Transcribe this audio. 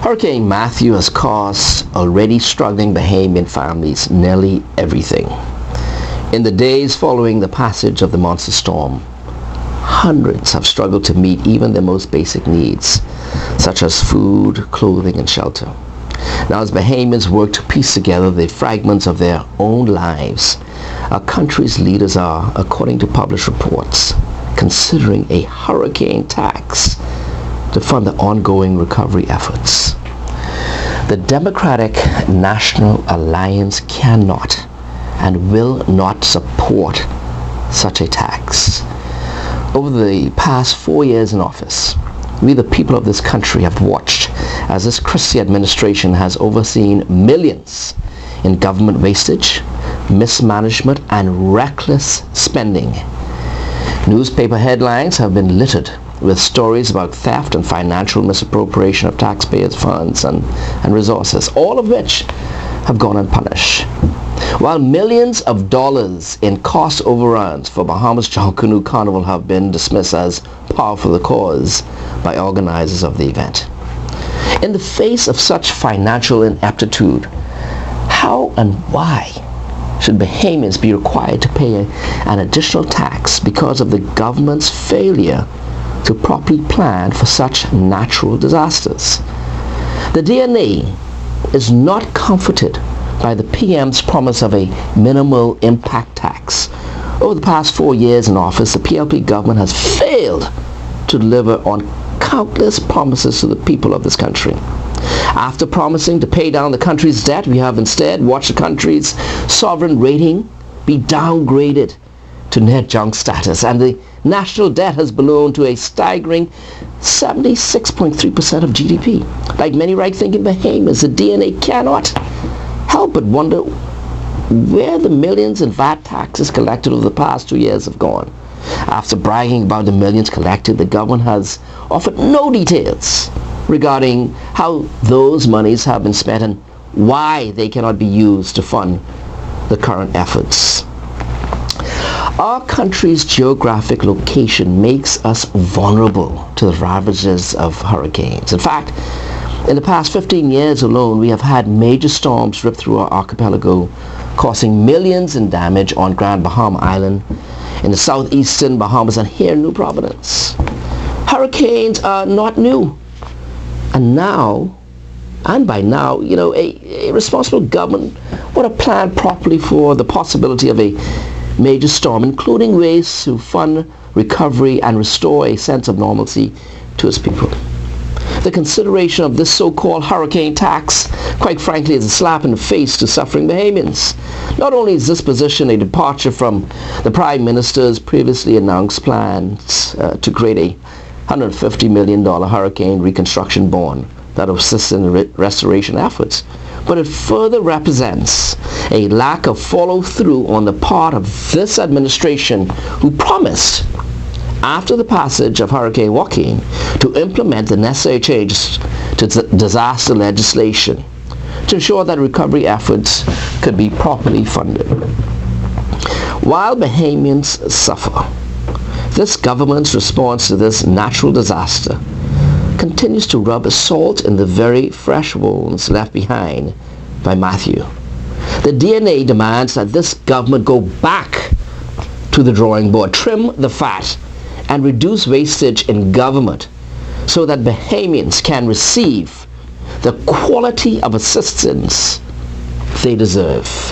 Hurricane Matthew has cost already struggling Bahamian families nearly everything. In the days following the passage of the monster storm, hundreds have struggled to meet even their most basic needs, such as food, clothing, and shelter. Now, as Bahamians work to piece together the fragments of their own lives, our country's leaders are, according to published reports, considering a hurricane tax to fund the ongoing recovery efforts. The Democratic National Alliance cannot and will not support such a tax. Over the past 4 years in office, we the people of this country have watched as this Christie administration has overseen millions in government wastage, mismanagement, and reckless spending. Newspaper headlines have been littered with stories about theft and financial misappropriation of taxpayers' funds and resources, all of which have gone unpunished. While millions of dollars in cost overruns for Bahamas John Canoe Carnival have been dismissed as par for the cause by organizers of the event. In the face of such financial ineptitude, how and why should Bahamians be required to pay an additional tax because of the government's failure to properly plan for such natural disasters? The DNA is not comforted by the PM's promise of a minimal impact tax. Over the past 4 years in office, the PLP government has failed to deliver on countless promises to the people of this country. After promising to pay down the country's debt, we have instead watched the country's sovereign rating be downgraded to net junk status, and the national debt has ballooned to a staggering 76.3% of GDP. Like many right-thinking Bahamians, the DNA cannot help but wonder where the millions in VAT taxes collected over the past 2 years have gone. After bragging about the millions collected, the government has offered no details regarding how those monies have been spent and why they cannot be used to fund the current efforts. Our country's geographic location makes us vulnerable to the ravages of hurricanes. In fact, in the past 15 years alone, we have had major storms rip through our archipelago, causing millions in damage on Grand Bahama Island, in the southeastern Bahamas, and here in New Providence. Hurricanes are not new. And by now, a responsible government would have planned properly for the possibility of a major storm, including ways to fund recovery and restore a sense of normalcy to its people. The consideration of this so-called hurricane tax, quite frankly, is a slap in the face to suffering Bahamians. Not only is this position a departure from the Prime Minister's previously announced plans to create a $150 million hurricane reconstruction bond that will assist in the restoration efforts, but it further represents a lack of follow-through on the part of this administration, who promised, after the passage of Hurricane Joaquin, to implement the necessary changes to disaster legislation to ensure that recovery efforts could be properly funded. While Bahamians suffer, this government's response to this natural disaster continues to rub salt in the very fresh wounds left behind by Matthew. The DNA demands that this government go back to the drawing board, trim the fat, and reduce wastage in government so that Bahamians can receive the quality of assistance they deserve.